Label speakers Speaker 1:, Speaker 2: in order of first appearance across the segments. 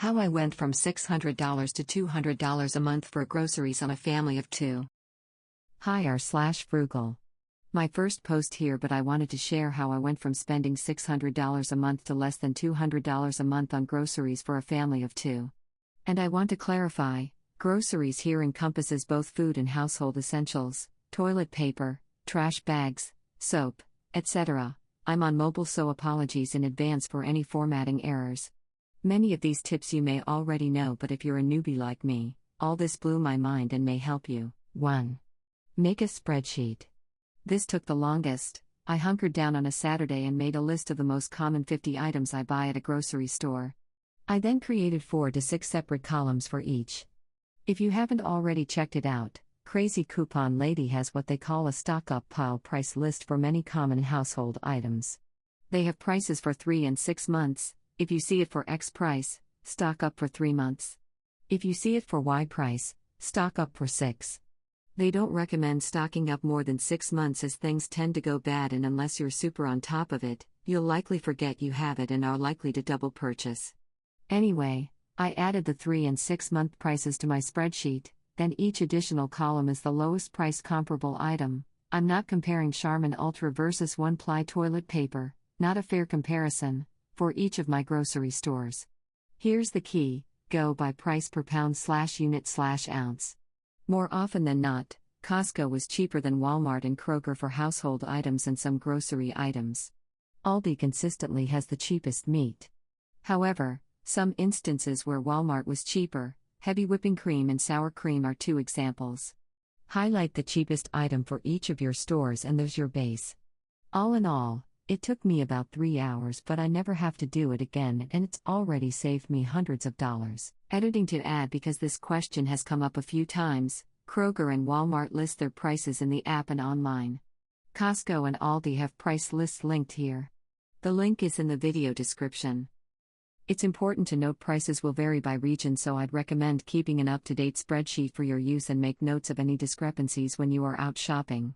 Speaker 1: How I went from $600 to $200 a month for groceries on a family of 2. Hi r/frugal. My first post here, but I wanted to share how I went from spending $600 a month to less than $200 a month on groceries for a family of 2. And I want to clarify, groceries here encompasses both food and household essentials, toilet paper, trash bags, soap, etc. I'm on mobile, so apologies in advance for any formatting errors. Many of these tips you may already know, but if you're a newbie like me, all this blew my mind and may help you. 1. Make a spreadsheet. This took the longest. I hunkered down on a Saturday and made a list of the most common 50 items I buy at a grocery store. I then created 4 to 6 separate columns for each. If you haven't already checked it out, Crazy Coupon Lady has what they call a stock-up pile price list for many common household items. They have prices for 3 and 6 months. If you see it for X price, stock up for 3 months. If you see it for Y price, stock up for 6. They don't recommend stocking up more than 6 months, as things tend to go bad, and unless you're super on top of it, you'll likely forget you have it and are likely to double purchase. Anyway, I added the 3 and 6 month prices to my spreadsheet, then each additional column is the lowest price comparable item. I'm not comparing Charmin Ultra versus 1-ply toilet paper, not a fair comparison, for each of my grocery stores. Here's the key: go by price per pound/unit/ounce. More often than not, Costco was cheaper than Walmart and Kroger for household items and some grocery items. Aldi consistently has the cheapest meat. However, some instances where Walmart was cheaper, heavy whipping cream and sour cream are 2 examples. Highlight the cheapest item for each of your stores and there's your base. All in all, it took me about 3 hours, but I never have to do it again, and it's already saved me hundreds of dollars. Editing to add, because this question has come up a few times, Kroger and Walmart list their prices in the app and online. Costco and Aldi have price lists linked here. The link is in the video description. It's important to note prices will vary by region, so I'd recommend keeping an up-to-date spreadsheet for your use and make notes of any discrepancies when you are out shopping.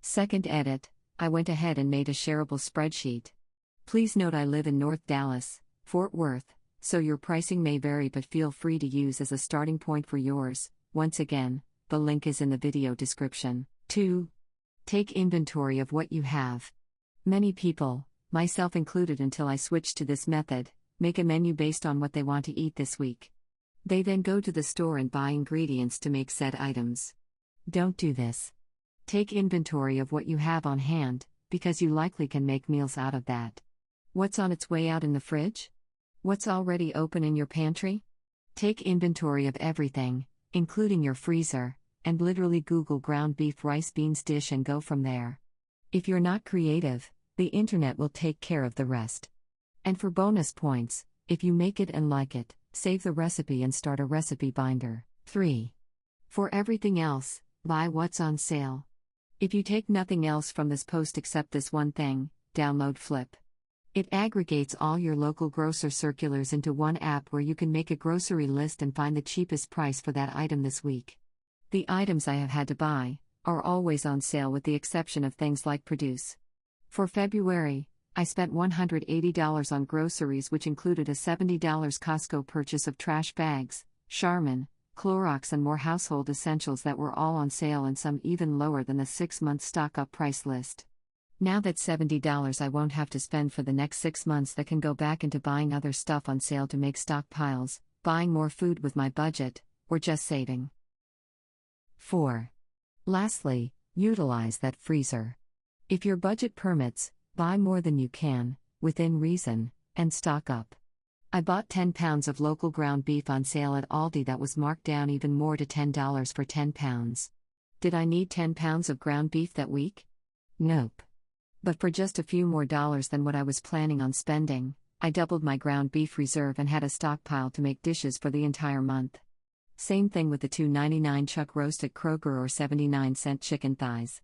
Speaker 1: Second edit: I went ahead and made a shareable spreadsheet. Please note I live in North Dallas, Fort Worth, so your pricing may vary, but feel free to use as a starting point for yours. Once again, the link is in the video description. 2. Take inventory of what you have. Many people, myself included until I switched to this method, make a menu based on what they want to eat this week. They then go to the store and buy ingredients to make said items. Don't do this. Take inventory of what you have on hand, because you likely can make meals out of that. What's on its way out in the fridge? What's already open in your pantry? Take inventory of everything, including your freezer, and literally Google ground beef rice beans dish and go from there. If you're not creative, the internet will take care of the rest. And for bonus points, if you make it and like it, save the recipe and start a recipe binder. 3. For everything else, buy what's on sale. If you take nothing else from this post except this one thing, download Flip. It aggregates all your local grocer circulars into one app where you can make a grocery list and find the cheapest price for that item this week. The items I have had to buy are always on sale, with the exception of things like produce. For February, I spent $180 on groceries, which included a $70 Costco purchase of trash bags, Charmin, Clorox and more household essentials that were all on sale, and some even lower than the 6-month stock-up price list. Now that $70 I won't have to spend for the next 6 months, that can go back into buying other stuff on sale to make stockpiles, buying more food with my budget, or just saving. 4. Lastly, utilize that freezer. If your budget permits, buy more than you can, within reason, and stock up. I bought 10 pounds of local ground beef on sale at Aldi that was marked down even more to $10 for 10 pounds. Did I need 10 pounds of ground beef that week? Nope. But for just a few more dollars than what I was planning on spending, I doubled my ground beef reserve and had a stockpile to make dishes for the entire month. Same thing with the $2.99 chuck roast at Kroger or 79-cent chicken thighs.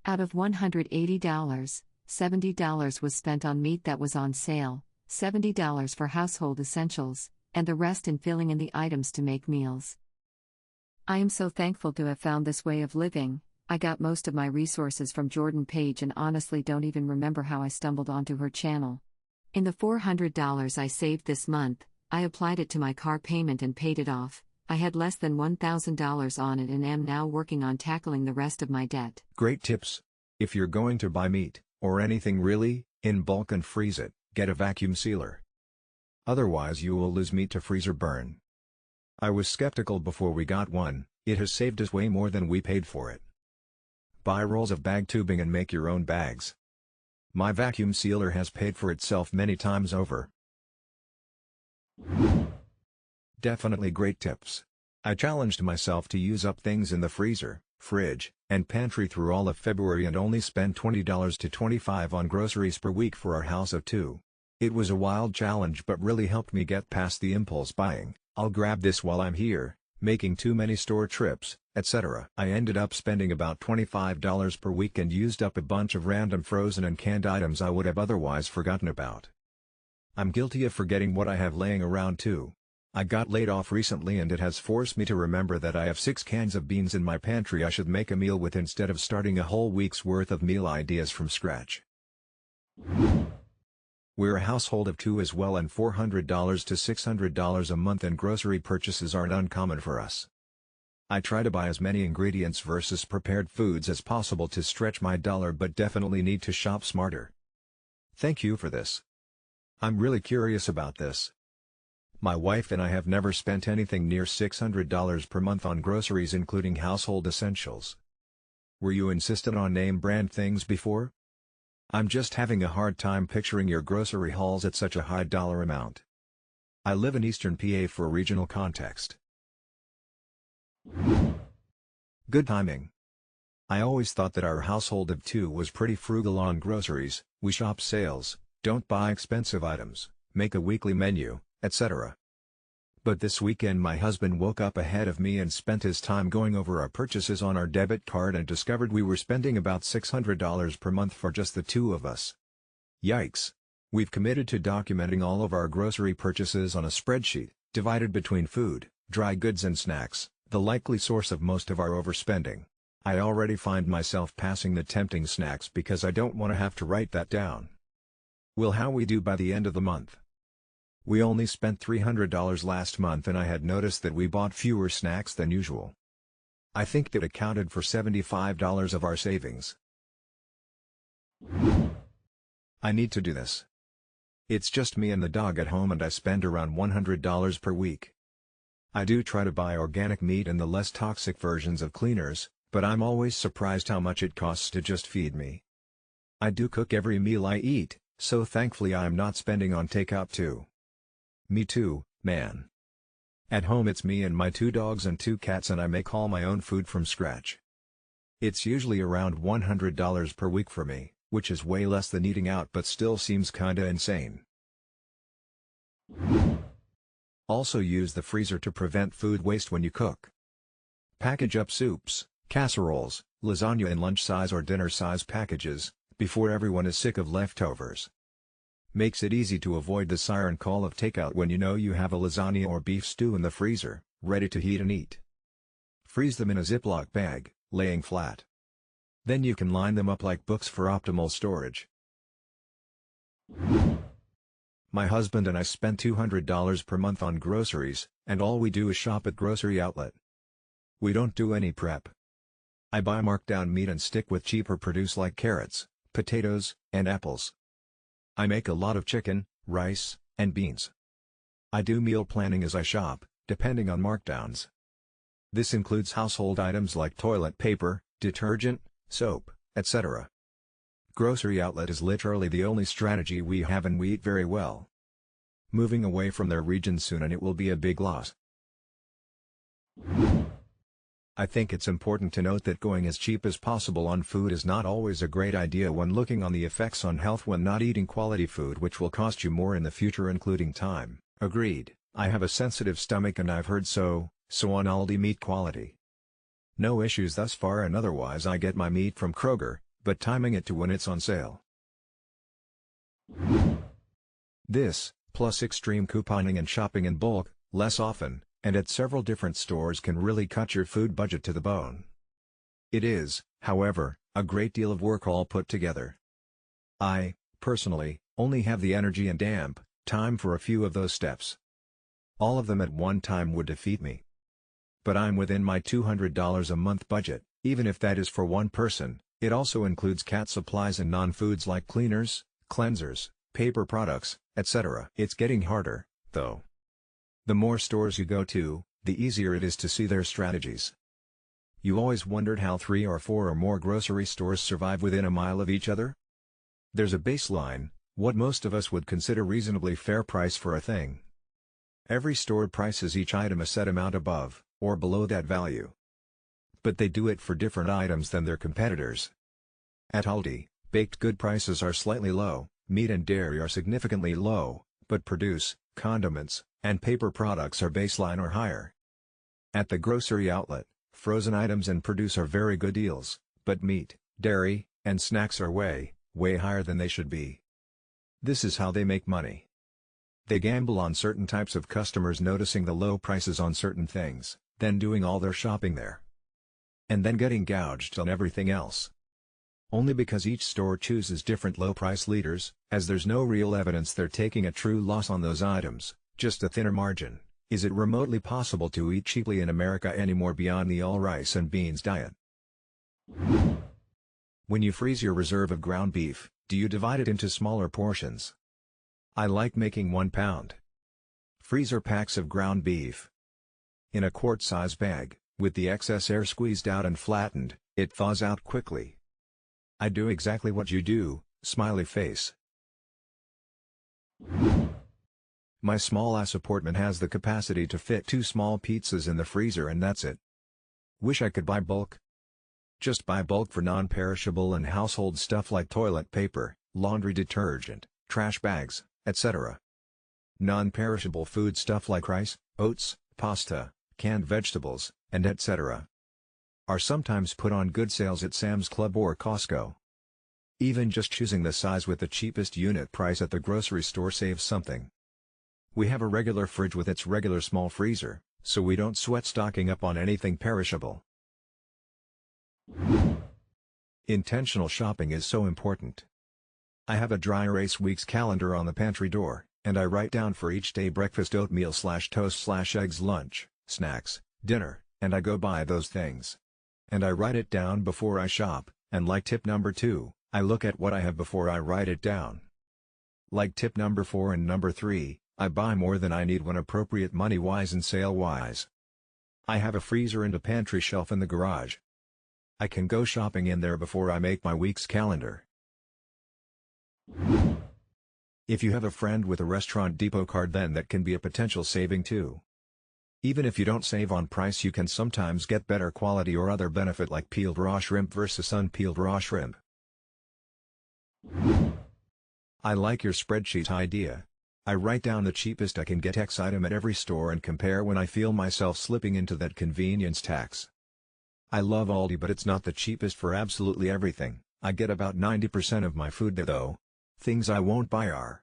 Speaker 1: Out of $180, $70 was spent on meat that was on sale, $70 for household essentials, and the rest in filling in the items to make meals. I am so thankful to have found this way of living. I got most of my resources from Jordan Page and honestly don't even remember how I stumbled onto her channel. In the $400 I saved this month, I applied it to my car payment and paid it off. I had less than $1,000 on it and am now working on tackling the rest of my debt.
Speaker 2: Great tips. If you're going to buy meat, or anything really, in bulk and freeze it, get a vacuum sealer. Otherwise you will lose meat to freeze or burn. I was skeptical before we got one. It has saved us way more than we paid for it. Buy rolls of bag tubing and make your own bags. My vacuum sealer has paid for itself many times over. Definitely great tips. I challenged myself to use up things in the freezer, fridge, and pantry through all of February and only spend $20 to $25 on groceries per week for our house of 2. It was a wild challenge but really helped me get past the impulse buying, I'll grab this while I'm here, making too many store trips, etc. I ended up spending about $25 per week and used up a bunch of random frozen and canned items I would have otherwise forgotten about. I'm guilty of forgetting what I have laying around too. I got laid off recently and it has forced me to remember that I have 6 cans of beans in my pantry I should make a meal with instead of starting a whole week's worth of meal ideas from scratch. We're a household of 2 as well and $400 to $600 a month in grocery purchases aren't uncommon for us. I try to buy as many ingredients versus prepared foods as possible to stretch my dollar but definitely need to shop smarter. Thank you for this. I'm really curious about this. My wife and I have never spent anything near $600 per month on groceries including household essentials. Were you insistent on name brand things before? I'm just having a hard time picturing your grocery hauls at such a high dollar amount. I live in Eastern PA for regional context. Good timing. I always thought that our household of 2 was pretty frugal on groceries. We shop sales, don't buy expensive items, make a weekly menu, etc. But this weekend my husband woke up ahead of me and spent his time going over our purchases on our debit card and discovered we were spending about $600 per month for just the 2 of us. Yikes! We've committed to documenting all of our grocery purchases on a spreadsheet, divided between food, dry goods and snacks, the likely source of most of our overspending. I already find myself passing the tempting snacks because I don't want to have to write that down. Will how we do by the end of the month? We only spent $300 last month and I had noticed that we bought fewer snacks than usual. I think that accounted for $75 of our savings. I need to do this. It's just me and the dog at home and I spend around $100 per week. I do try to buy organic meat and the less toxic versions of cleaners, but I'm always surprised how much it costs to just feed me. I do cook every meal I eat, so thankfully I'm not spending on takeout too. Me too, man. At home it's me and my 2 dogs and 2 cats and I make all my own food from scratch. It's usually around $100 per week for me, which is way less than eating out but still seems kinda insane. Also use the freezer to prevent food waste when you cook. Package up soups, casseroles, lasagna in lunch-size or dinner-size packages, before everyone is sick of leftovers. Makes it easy to avoid the siren call of takeout when you know you have a lasagna or beef stew in the freezer, ready to heat and eat. Freeze them in a Ziploc bag, laying flat. Then you can line them up like books for optimal storage. My husband and I spend $200 per month on groceries, and all we do is shop at grocery outlet. We don't do any prep. I buy markdown meat and stick with cheaper produce like carrots, potatoes, and apples. I make a lot of chicken, rice, and beans. I do meal planning as I shop, depending on markdowns. This includes household items like toilet paper, detergent, soap, etc. Grocery outlet is literally the only strategy we have and we eat very well. Moving away from their region soon and it will be a big loss. I think it's important to note that going as cheap as possible on food is not always a great idea when looking on the effects on health when not eating quality food which will cost you more in the future including time. Agreed, I have a sensitive stomach and I've heard so on Aldi meat quality. No issues thus far and otherwise I get my meat from Kroger, but timing it to when it's on sale. This, plus extreme couponing and shopping in bulk, less often, and at several different stores can really cut your food budget to the bone. It is, however, a great deal of work all put together. I, personally, only have the energy and time for a few of those steps. All of them at one time would defeat me. But I'm within my $200 a month budget, even if that is for one person. It also includes cat supplies and non-foods like cleaners, cleansers, paper products, etc. It's getting harder, though. The more stores you go to, the easier it is to see their strategies. You always wondered how 3 or 4 or more grocery stores survive within a mile of each other? There's a baseline, what most of us would consider reasonably fair price for a thing. Every store prices each item a set amount above, or below that value. But they do it for different items than their competitors. At Aldi, baked good prices are slightly low, meat and dairy are significantly low, but produce, condiments, and paper products are baseline or higher. At the grocery outlet, frozen items and produce are very good deals, but meat, dairy, and snacks are way higher than they should be. This is how they make money. They gamble on certain types of customers noticing the low prices on certain things, then doing all their shopping there. And then getting gouged on everything else. Only because each store chooses different low price leaders, as there's no real evidence they're taking a true loss on those items, just a thinner margin, is it remotely possible to eat cheaply in America anymore beyond the all rice and beans diet. When you freeze your reserve of ground beef, do you divide it into smaller portions? I like making 1-pound freezer packs of ground beef. In a quart-size bag, with the excess air squeezed out and flattened, it thaws out quickly. I do exactly what you do, smiley face. My small-ass apartment has the capacity to fit 2 small pizzas in the freezer and that's it. Wish I could buy bulk. Just buy bulk for non-perishable and household stuff like toilet paper, laundry detergent, trash bags, etc. Non-perishable food stuff like rice, oats, pasta, canned vegetables, and etc. are sometimes put on good sales at Sam's Club or Costco. Even just choosing the size with the cheapest unit price at the grocery store saves something. We have a regular fridge with its regular small freezer, so we don't sweat stocking up on anything perishable. Intentional shopping is so important. I have a dry erase weeks calendar on the pantry door, and I write down for each day breakfast oatmeal/toast/eggs lunch, snacks, dinner, and I go buy those things. And I write it down before I shop, and like tip number 2, I look at what I have before I write it down. Like tip number 4 and number 3, I buy more than I need when appropriate money-wise and sale-wise. I have a freezer and a pantry shelf in the garage. I can go shopping in there before I make my week's calendar. If you have a friend with a Restaurant Depot card, then that can be a potential saving too. Even if you don't save on price, you can sometimes get better quality or other benefit like peeled raw shrimp versus unpeeled raw shrimp. I like your spreadsheet idea. I write down the cheapest I can get X item at every store and compare when I feel myself slipping into that convenience tax. I love Aldi, but it's not the cheapest for absolutely everything. I get about 90% of my food there though. Things I won't buy are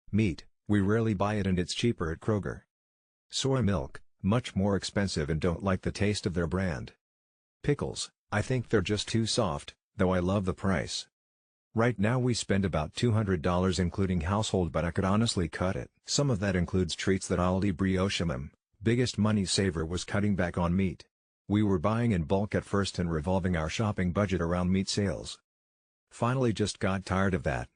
Speaker 2: meat, we rarely buy it and it's cheaper at Kroger. Soy milk, much more expensive and don't like the taste of their brand. Pickles, I think they're just too soft, though I love the price. Right now we spend about $200 including household, but I could honestly cut it. Some of that includes treats that Aldi brioche them. Biggest money saver was cutting back on meat. We were buying in bulk at first and revolving our shopping budget around meat sales. Finally just got tired of that.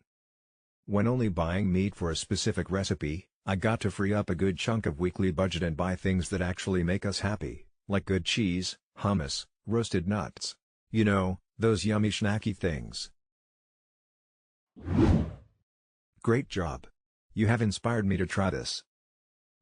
Speaker 2: When only buying meat for a specific recipe, I got to free up a good chunk of weekly budget and buy things that actually make us happy, like good cheese, hummus, roasted nuts. You know, those yummy snacky things. Great job. You have inspired me to try this.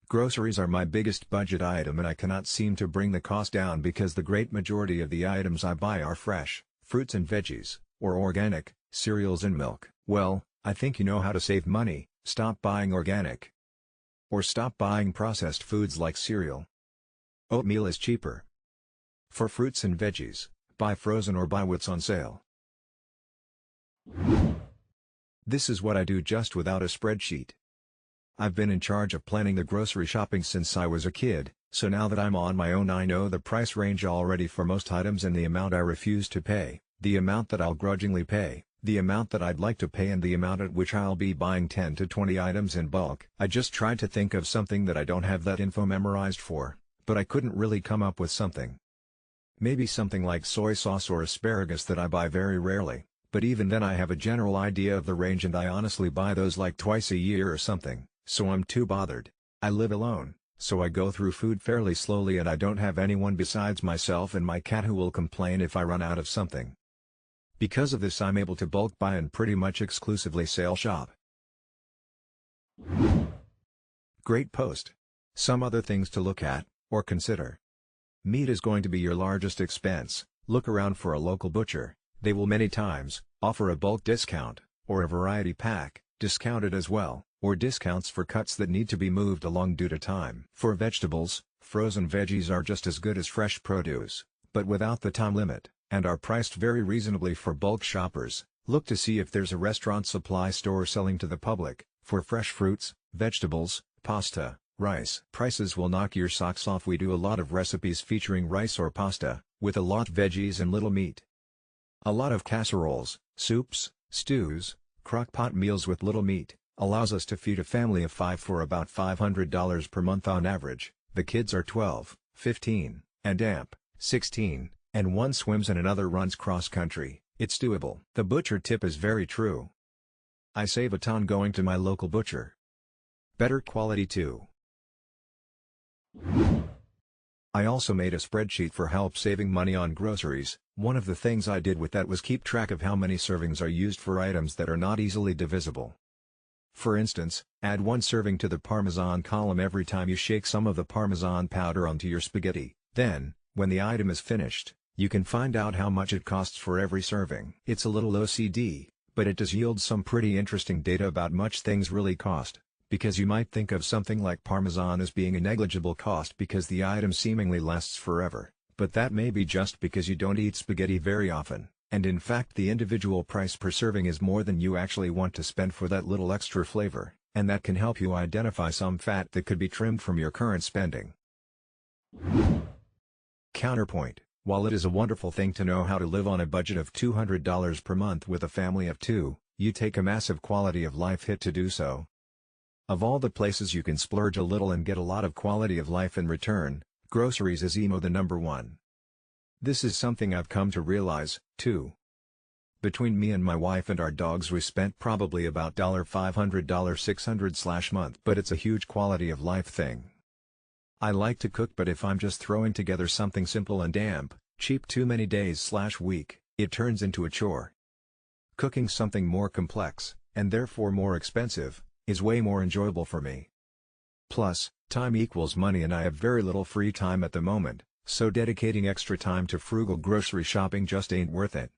Speaker 2: Groceries are my biggest budget item and I cannot seem to bring the cost down because the great majority of the items I buy are fresh, fruits and veggies, or organic, cereals and milk. Well, I think you know how to save money. Stop buying organic. Or stop buying processed foods like cereal. Oatmeal is cheaper. For fruits and veggies, buy frozen or buy what's on sale. This is what I do just without a spreadsheet. I've been in charge of planning the grocery shopping since I was a kid, so now that I'm on my own I know the price range already for most items and the amount I refuse to pay, the amount that I'll grudgingly pay, the amount that I'd like to pay and the amount at which I'll be buying 10 to 20 items in bulk. I just tried to think of something that I don't have that info memorized for, but I couldn't really come up with something. Maybe something like soy sauce or asparagus that I buy very rarely, but even then I have a general idea of the range and I honestly buy those like twice a year or something, so I'm too bothered. I live alone, so I go through food fairly slowly and I don't have anyone besides myself and my cat who will complain if I run out of something. Because of this I'm able to bulk buy and pretty much exclusively sale shop. Great post. Some other things to look at, or consider. Meat is going to be your largest expense. Look around for a local butcher. They will many times offer a bulk discount, or a variety pack, discounted as well, or discounts for cuts that need to be moved along due to time. For vegetables, frozen veggies are just as good as fresh produce, but without the time limit, and are priced very reasonably for bulk shoppers. Look to see if there's a restaurant supply store selling to the public, for fresh fruits, vegetables, pasta, rice. Prices will knock your socks off. We do a lot of recipes featuring rice or pasta, with a lot veggies and little meat. A lot of casseroles, soups, stews, crock-pot meals with little meat, allows us to feed a family of 5 for about $500 per month on average. The kids are 12, 15, and amp, 16, and one swims and another runs cross-country. It's doable. The butcher tip is very true. I save a ton going to my local butcher. Better quality too. I also made a spreadsheet for help saving money on groceries. One of the things I did with that was keep track of how many servings are used for items that are not easily divisible. For instance, add 1 serving to the Parmesan column every time you shake some of the Parmesan powder onto your spaghetti. Then, when the item is finished, you can find out how much it costs for every serving. It's a little OCD, but it does yield some pretty interesting data about much things really cost. Because you might think of something like Parmesan as being a negligible cost because the item seemingly lasts forever, but that may be just because you don't eat spaghetti very often, and in fact the individual price per serving is more than you actually want to spend for that little extra flavor, and that can help you identify some fat that could be trimmed from your current spending. Counterpoint: while it is a wonderful thing to know how to live on a budget of $200 per month with a family of 2, you take a massive quality of life hit to do so. Of all the places you can splurge a little and get a lot of quality of life in return, groceries is the number one. This is something I've come to realize, too. Between me and my wife and our dogs we spent probably about $500 $600/month, but it's a huge quality of life thing. I like to cook, but if I'm just throwing together something simple and damp cheap too many days/week, it turns into a chore. Cooking something more complex, and therefore more expensive, is way more enjoyable for me. Plus, time equals money and I have very little free time at the moment, so dedicating extra time to frugal grocery shopping just ain't worth it.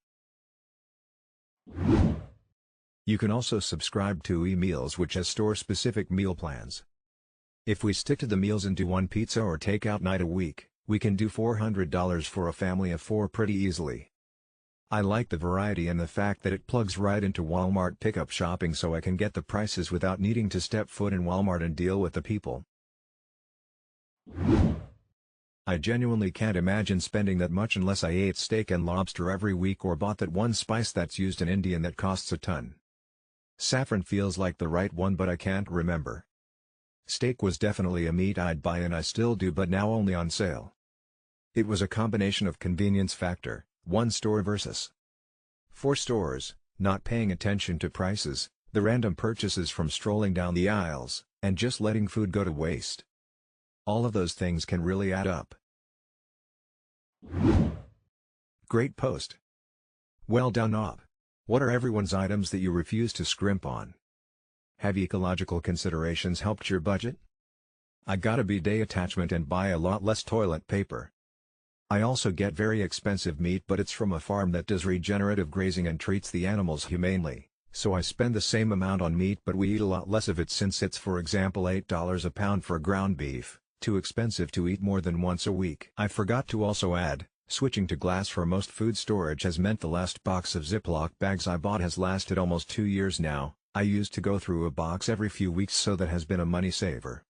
Speaker 2: You can also subscribe to eMeals, which has store-specific meal plans. If we stick to the meals and do 1 pizza or takeout night a week, we can do $400 for a family of 4 pretty easily. I like the variety and the fact that it plugs right into Walmart pickup shopping, so I can get the prices without needing to step foot in Walmart and deal with the people. I genuinely can't imagine spending that much unless I ate steak and lobster every week or bought that one spice that's used in India and that costs a ton. Saffron feels like the right one, but I can't remember. Steak was definitely a meat I'd buy and I still do, but now only on sale. It was a combination of convenience factor, 1 store versus 4 stores, not paying attention to prices, the random purchases from strolling down the aisles, and just letting food go to waste. All of those things can really add up. Great post. Well done, Ob. What are everyone's items that you refuse to scrimp on? Have ecological considerations helped your budget? I got a bidet attachment and buy a lot less toilet paper. I also get very expensive meat, but it's from a farm that does regenerative grazing and treats the animals humanely, so I spend the same amount on meat but we eat a lot less of it since it's, for example, $8 a pound for ground beef, too expensive to eat more than once a week. I forgot to also add, switching to glass for most food storage has meant the last box of Ziploc bags I bought has lasted almost 2 years now. I used to go through a box every few weeks, so that has been a money saver.